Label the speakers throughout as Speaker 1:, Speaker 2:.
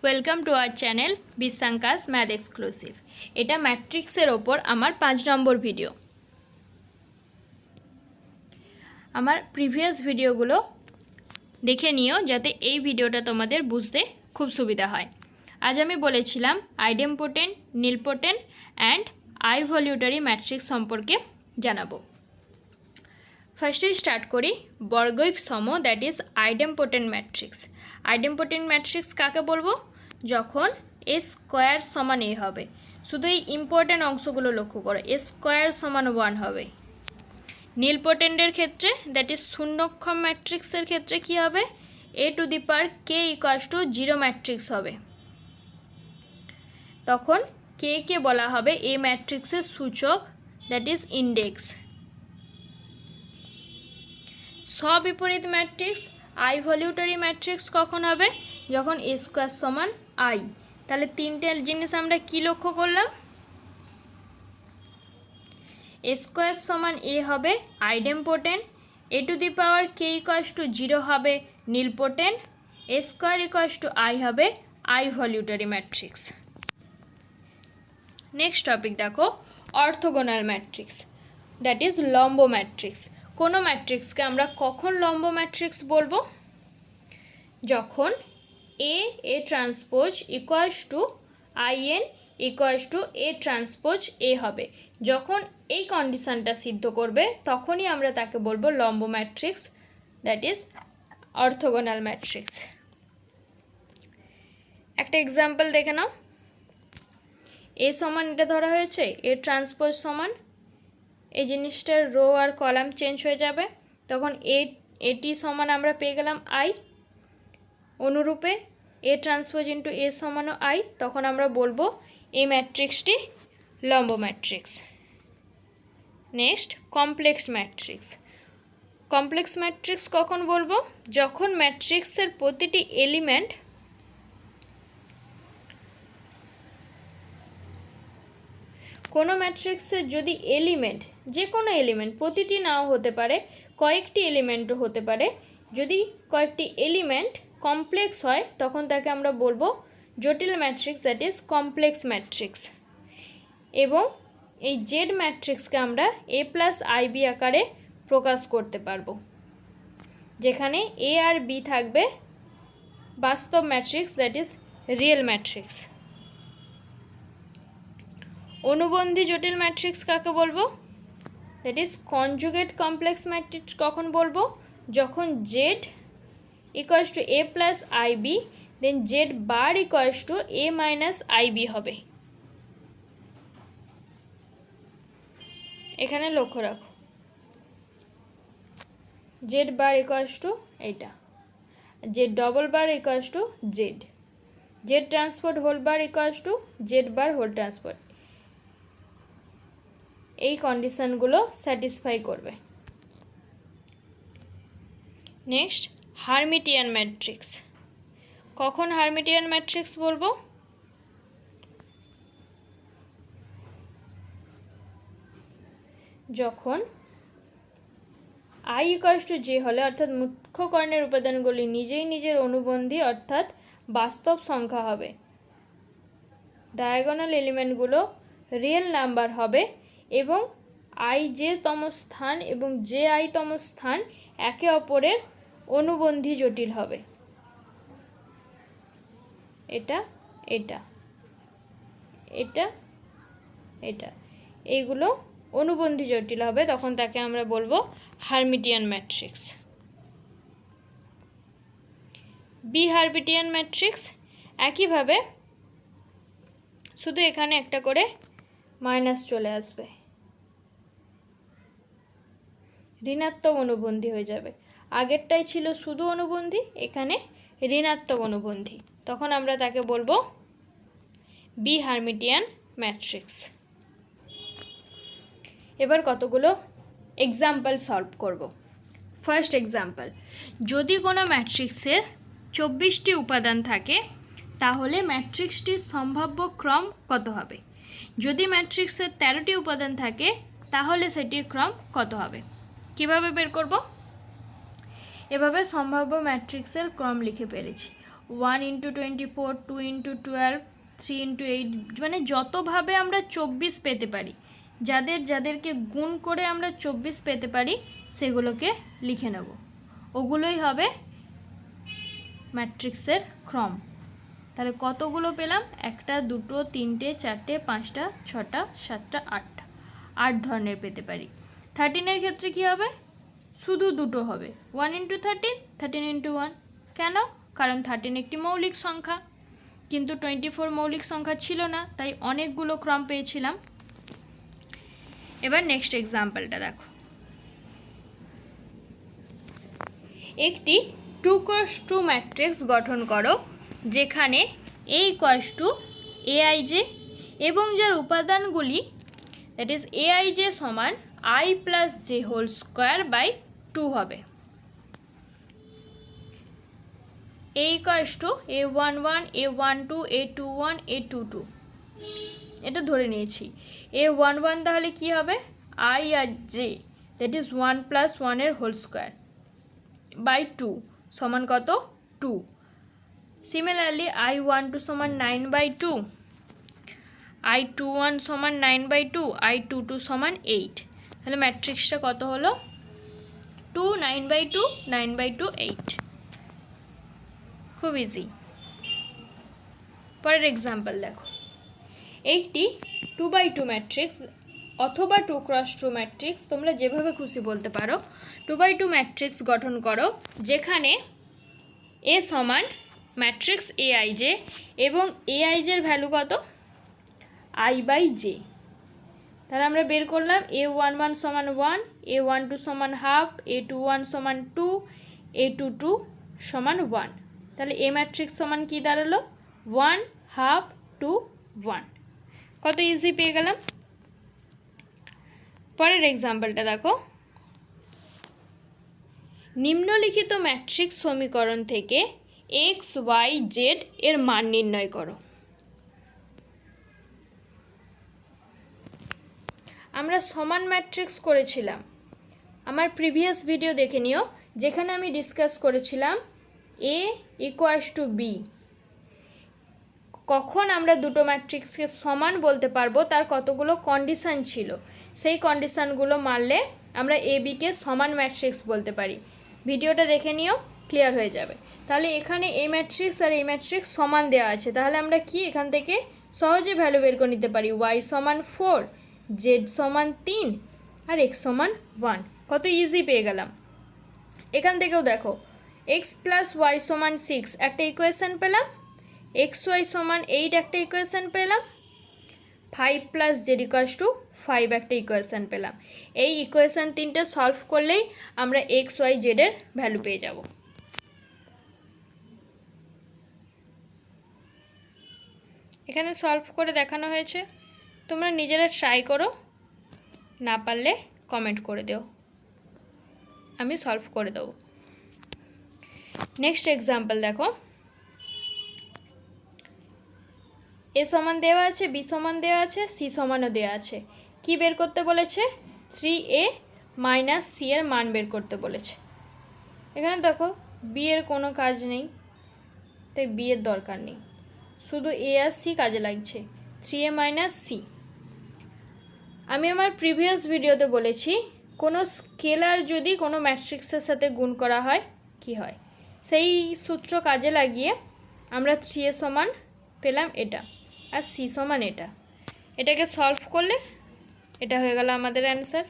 Speaker 1: Welcome to our channel বিসাঙ্কাস math exclusive. এটা ম্যাট্রিক্সের ওপর আমার 5 নম্বর ভিডিও। আমার প্রিভিয়াস ভিডিওগুলো দেখে নিও যাতে এই ভিডিওটা তোমাদের বুঝতে খুব সুবিধা হয়। আজ আমি বলেছিলাম আইডেম্পোটেন্ট, নীলপোটেন্ট অ্যান্ড আইভলিউটারি ম্যাট্রিক্স সম্পর্কে জানাবো। ফার্স্টে স্টার্ট করি বর্গৈক সম, that is idempotent matrix. Idempotent matrix কাকে বলবো? যখন এ স্কোয়ার সমান এ হবে। শুধু এই ইম্পর্ট্যান্ট অংশগুলো লক্ষ্য করো, এ স্কোয়ার সমান 1 হবে। নীলপোটেন্টের ক্ষেত্রে দ্যাট ইজ শূন্যক্ষম ম্যাট্রিক্সের ক্ষেত্রে কি হবে? A to the power K equals to 0 matrix হবে। তখন কে কে বলা হবে এই ম্যাট্রিক্সের সূচক, দ্যাট ইজ ইন্ডেক্স। স্ববিপরীত ম্যাট্রিক্স আইভলিউটারি ম্যাট্রিক্স কখন হবে? যখন এ স্কোয়ার সমান আই। তাহলে তিনটে জিনিস আমরা কি লক্ষ্য করলাম? এ স্কোয়ার সমান এ হবে idempotent, A to the power K equals to 0 হবে nilpotent, A square equals to I হবে আইভলিউটারি ম্যাট্রিক্স। নেক্সট টপিক দেখো অর্থোগোনাল ম্যাট্রিক্স, দ্যাট ইজ লম্ব ম্যাট্রিক্স। কোনো ম্যাট্রিক্সকে আমরা কখন লম্ব ম্যাট্রিক্স বলবো? যখন A transpose equals to I N equals to A transpose A হবে। যখন এই কন্ডিশনটা সিদ্ধ করবে তখনই আমরা তাকে বলবো লম্ব matrix, that is orthogonal matrix. একটা এক্সাম্পল দেখে নাও। এ সমান এটা ধরা হয়েছে, এ ট্রান্সপোজ সমান, এই জিনিসটার রো আর কলাম চেঞ্জ হয়ে যাবে, তখন এটি সমান আমরা পেয়ে গেলাম আই। অনুরূপে এ ট্রান্সপোজ ইন্টু এ সমানও আই, তখন আমরা বলবো এই ম্যাট্রিক্সটি লম্ব matrix. Next complex matrix. Complex matrix কখন বলবো? যখন ম্যাট্রিক্সের প্রতিটি এলিমেন্ট কোনো ম্যাট্রিক্সের যদি এলিমেন্ট, যে কোনো এলিমেন্ট, প্রতিটি নাও হতে পারে, কয়েকটি এলিমেন্টও হতে পারে, যদি কয়েকটি এলিমেন্ট কমপ্লেক্স হয় তখন তাকে আমরা বলবো জটিল matrix, that is complex matrix. এবং এই জেড ম্যাট্রিক্সকে আমরা এ প্লাস আই বি আকারে প্রকাশ করতে পারবো, যেখানে এ আর বি থাকবে বাস্তব matrix, that is real matrix. অনুবন্ধী জটিল ম্যাট্রিক্স কাকে বলবো? That is conjugate complex matrix কখন বলবো? যখন Z equals to A plus I B, then Z bar equals to A minus I B হবে। এখানে লক্ষ্য রাখো, জেড বার ইকুয়ালস টু এইটা, Z double bar equals to Z, Z transport whole bar equals to Z bar whole transport. এই কন্ডিশনগুলো satisfy করবে। Next Hermitian matrix. কখন Hermitian matrix বলবো? যখন আই ইকুয়ালস টু জে হলে, অর্থাৎ মুখ্য কর্ণের উপাদানগুলি নিজেই নিজের অনুবন্ধী অর্থাৎ বাস্তব সংখ্যা হবে, ডায়াগোনাল এলিমেন্টগুলো রিয়েল নাম্বার হবে এবং আই জে তম স্থান এবং জে আই তম স্থান একে অপরের অনুবন্ধী জটিল হবে। এটা এটা এটা এটা এইগুলো অনুবন্ধী জটিল হবে, তখন তাকে আমরা বলবো Hermitian matrix. B Hermitian matrix একইভাবে, শুধু এখানে একটা করে মাইনাস চলে আসবে, ঋণাত্মক অনুবন্ধী হয়ে যাবে। আগেরটাই ছিল শুধু অনুবন্ধী, এখানে ঋণাত্মক অনুবন্ধী, তখন আমরা তাকে বলবো বি হার্মিটিয়ান ম্যাট্রিক্স। এবার কতগুলো এক্সাম্পল সলভ করব। ফার্স্ট এক্সাম্পল, যদি কোনো ম্যাট্রিক্সের 24টি উপাদান থাকে তাহলে ম্যাট্রিক্সটির সম্ভাব্য ক্রম কত হবে? যদি ম্যাট্রিক্সের 13টি উপাদান থাকে তাহলে সেটির ক্রম কত হবে? কিভাবে বের করব? এভাবে সম্ভাব্য ম্যাট্রিক্সের ক্রম লিখে ফেলেছি। 1 × 24, 2 × 12, 3 × 8, মানে যতভাবে আমরা 24 পেতে পারি, যাদেরকে গুণ করে আমরা 24 পেতে পারি সেগুলোকে লিখে নেব। ওগুলোই হবে ম্যাট্রিক্সের ক্রম। তাহলে কতগুলো পেলাম? 1, 2, 3, 4, 5, 6, 7, 8, 8 ধরনের পেতে পারি। 13 এর ক্ষেত্রে কি হবে? শুধু দুটো হবে, 1 × 13, 13 × 1। কেন? কারণ 13 একটি মৌলিক সংখ্যা, কিন্তু 24 মৌলিক সংখ্যা ছিল না, তাই অনেকগুলো ক্রম পেয়েছিলাম। এবার নেক্সট এক্সাম্পলটা দেখো। একটি 2 × 2 ম্যাট্রিক্স গঠন করো যেখানে A = aij এবং যার উপাদানগুলি দ্যাট ইজ aij সমান I + j whole square by 2 হবে। A = a11, a12, a21, a22, এটা ধরে নিয়েছি। a11 তাহলে কি হবে? I আর j দ্যাট ইজ 1 + 1 এর হোল স্কোয়ার বাই 2 সমান কত? 2। সিমিলারলি I12 সমান 9/2, I21 সমান 9/2, I22 সমান 8। তাহলে ম্যাট্রিক্সটা কত হলো? 2, 9/2, 9/2, 8। খুব ইজি। পরের এক্সাম্পল দেখো। একটি 2/2 ম্যাট্রিক্স অথবা 2 × 2 ম্যাট্রিক্স, তোমরা যেভাবে খুশি বলতে পারো, 2/2 ম্যাট্রিক্স গঠন করো যেখানে A সমান ম্যাট্রিক্স aij এবং aij এর ভ্যালু কত? I/j। তাহলে আমরা বের করলাম a11 সমান 1, a12 সমান হাফ, a21 সমান 2, a22 সমান 1। তাহলে A ম্যাট্রিক্স সমান কি দাঁড়ালো? 1, হাফ, 2, 1। কত ইজি পেয়ে গেলাম। পরের এক্সাম্পলটা দেখো। নিম্নলিখিত ম্যাট্রিক্স সমীকরণ থেকে x, y, z এর মান নির্ণয় করো। আমরা সমান ম্যাট্রিক্স করেছিলাম, আমার প্রিভিয়াস ভিডিও দেখে নিও, যেখানে আমি ডিসকাস করেছিলাম A = B। কখন আমরা দুটো ম্যাট্রিক্সকে সমান বলতে পারবো তার কতগুলো কন্ডিশান ছিল, সেই কন্ডিশানগুলো মানলে আমরা AB-কে সমান ম্যাট্রিক্স বলতে পারি। ভিডিওটা দেখে নিও, ক্লিয়ার হয়ে যাবে। তাহলে এখানে A ম্যাট্রিক্স আর A ম্যাট্রিক্স সমান দেওয়া আছে, তাহলে আমরা কি এখান থেকে সহজে ভ্যালু বের করে নিতে পারি? y সমান 4, z সমান 3 আর x সমান 1। কত ইজি পেয়ে গেলাম। এখান থেকেও দেখো x + y সমান 6 একটা ইকুয়েশন পেলাম, xy সমান 8 একটা ইকুয়েশন পেলাম, 5 + z = 5 একটা ইকুয়েশন পেলাম। এই ইকুয়েশন তিনটে সলভ করলেই আমরা x, y, z এর ভ্যালু পেয়ে যাব। এখানে সলভ করে দেখানো হয়েছে, তোমরা নিজেরা ট্রাই করো, না পারলে কমেন্ট করে দিও, আমি সলভ করে দেবো। নেক্সট এক্সাম্পল দেখো। A সমান দেওয়া আছে, B সমান দেওয়া আছে, C সমানও দেওয়া আছে। কি বের করতে বলেছে? 3A - C এর মান বের করতে বলেছে। এখানে দেখো B এর কোনো কাজ নেই, তাই B এর দরকার নেই, শুধু A আর C কাজে লাগছে। 3A - C। আমি আমার প্রিভিয়াস ভিডিওতে বলেছি কোনো স্কেলার যদি কোনো ম্যাট্রিক্সের সাথে গুণ করা হয় কি হয়, সেই সূত্র কাজে লাগিয়ে আমরা 3A সমান পেলাম এটা আর C সমান এটা। এটাকে সলভ করলে এটা হয়ে গেল আমাদের অ্যান্সার।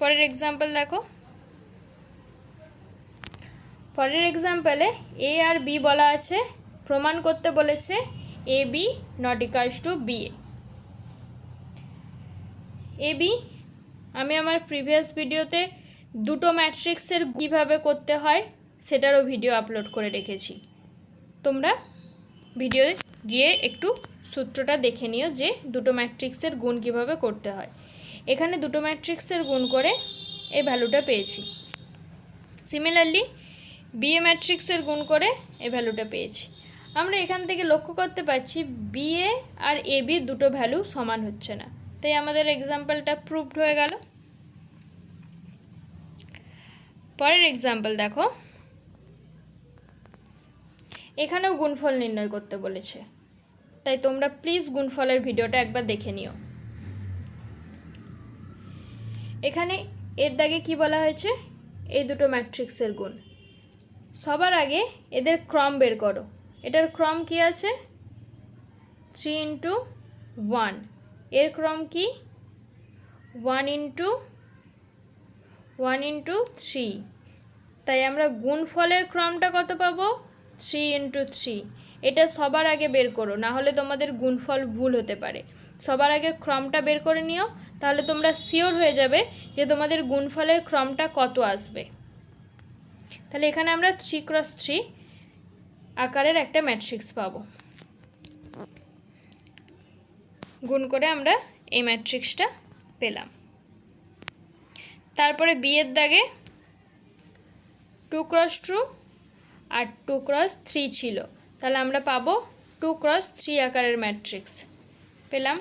Speaker 1: পরের এক্সাম্পল দেখো। পরের এক্সাম্পলে A আর B বলা আছে, প্রমাণ করতে বলেছে AB ≠ BA। AB আমি আমার প্রিভিয়াস ভিডিওতে দুটো ম্যাট্রিক্সের কীভাবে করতে হয় সেটারও ভিডিও আপলোড করে রেখেছি, তোমরা ভিডিও গিয়ে একটু সূত্রটা দেখে নিও যে দুটো ম্যাট্রিক্সের গুণ কিভাবে করতে হয়। এখানে দুটো ম্যাট্রিক্সের গুণ করে এই ভ্যালুটা পেয়েছি। সিমিলারলি BA ম্যাট্রিক্সের গুণ করে এই ভ্যালুটা পেয়েছি। আমরা এখান থেকে লক্ষ্য করতে পারছি BA আর AB দুটো ভ্যালু সমান হচ্ছে না, তাই আমাদের এক্সাম্পলটা প্রুভড হয়ে গেল। পরের এক্সাম্পল দেখো, এখানেও গুণফল নির্ণয় করতে বলেছে, তাই তোমরা প্লিজ গুণফলের ভিডিওটা একবার দেখে নিও। এখানে এর দাগে কি বলা হয়েছে, এই দুটো ম্যাট্রিক্সের গুণ। সবার আগে এদের ক্রম বের করো। এটার ক্রম কি আছে, 3 ইন্টু 1, এর ক্রম কি 1 ইন্টু 3, তাই আমরা গুণফলের ক্রমটা কত পাবো, 3 ইন্টু 3। এটা সবার আগে বের করো, না হলে তোমাদের গুণফল ভুল হতে পারে। সবার আগে ক্রমটা বের করে নিও, তাহলে তোমরা শিওর হয়ে যাবে যে তোমাদের গুণফলের ক্রমটা কত আসবে। তাহলে এখানে আমরা 3 × 3 আকারের একটা ম্যাট্রিক্স পাবো। গুণ করে আমরা এই ম্যাট্রিক্সটা পেলাম। তারপরে বি এর দাগে 2 × 2 আর 2 × 3 ছিল, তাহলে আমরা পাবো 2 × 3 আকারের ম্যাট্রিক্স পেলাম।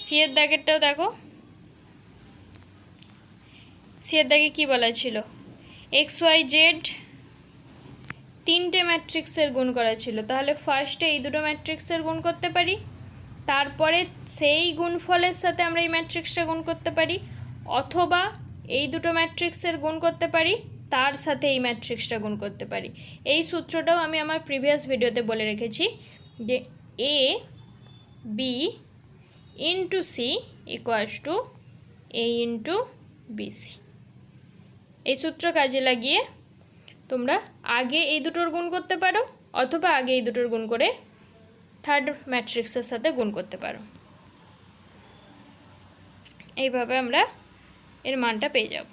Speaker 1: সি এর দাগেরটাও দেখো, সি এর দাগে কী বলা ছিল, XYZ তিনটে ম্যাট্রিক্সের গুণ করা ছিল, তাহলে ফার্স্টে এই দুটো ম্যাট্রিক্সের গুণ করতে পারি, তারপরে সেই গুণফলের সাথে আমরা এই ম্যাট্রিক্সটা গুণ করতে পারি, অথবা এই দুটো ম্যাট্রিক্সের গুণ করতে পারি, তার সাথে এই ম্যাট্রিক্সটা গুণ করতে পারি। এই সূত্রটাও আমি আমার প্রিভিয়াস ভিডিওতে বলে রেখেছি যে A B into C equals to A into BC। এই সূত্র কাজে লাগিয়ে তোমরা আগে এই দুটোর গুণ করতে পারো, অথবা আগে এই দুটোর গুণ করে থার্ড ম্যাট্রিক্সের সাথে গুণ করতে পারো। এইভাবে আমরা এর মানটা পেয়ে যাব।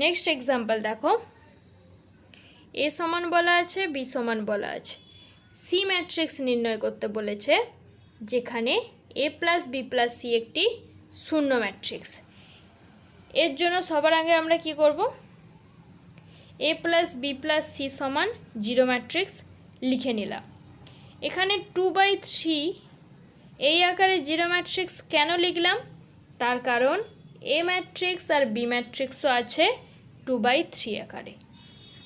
Speaker 1: নেক্সট এক্সাম্পল দেখো, এ সমান বলা আছে, বি সমান বলা আছে, সি ম্যাট্রিক্স নির্ণয় করতে বলেছে, যেখানে এ প্লাস বি প্লাস সি একটি শূন্য ম্যাট্রিক্স। এর জন্য সবার আগে আমরা কি করব, এ প্লাস বি প্লাস সি সমান 0 ম্যাট্রিক্স লিখে নিলাম। এখানে 2/3 এই আকারে 0 ম্যাট্রিক্স কেন লিখলাম, তার কারণ এ ম্যাট্রিক্স আর বি ম্যাট্রিক্সও আছে 2/3 আকারে।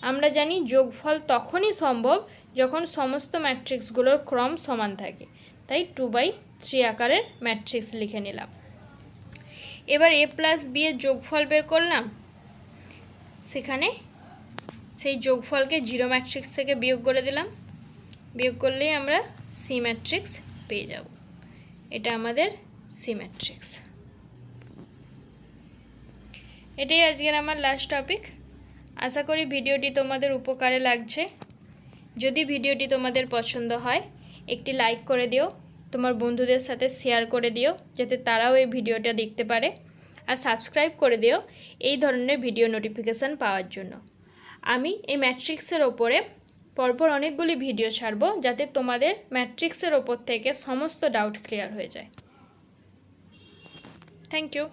Speaker 1: আমরা জানি যোগফল তখনই সম্ভব যখন সমস্ত ম্যাট্রিক্সগুলোর ক্রম সমান থাকে, তাই 2/3 আকারের ম্যাট্রিক্স লিখে নিলাম। এবার এ প্লাস বি এর যোগফল বের করলাম, সেখানে সেই যোগফলকে 0 ম্যাট্রিক্স থেকে বিয়োগ করে দিলাম, বিয়োগ করলেই আমরা সি ম্যাট্রিক্স পেয়ে যাব। এটা আমাদের সি ম্যাট্রিক্স। এটাই আজকের আমার লাস্ট টপিক। আশা করি ভিডিওটি তোমাদের উপকারে লাগছে। যদি ভিডিওটি তোমাদের পছন্দ হয় একটি লাইক করে দিও, তোমার বন্ধুদের সাথে শেয়ার করে দিও যাতে তারাও এই ভিডিওটা দেখতে পারে, আর সাবস্ক্রাইব করে দিও এই ধরনের ভিডিও নোটিফিকেশান পাওয়ার জন্য। আমি এই ম্যাট্রিক্সের ওপরে পরপর অনেকগুলি ভিডিও ছাড়বো, যাতে তোমাদের ম্যাট্রিক্সের ওপর থেকে সমস্ত ডাউট ক্লিয়ার হয়ে যায়। Thank you.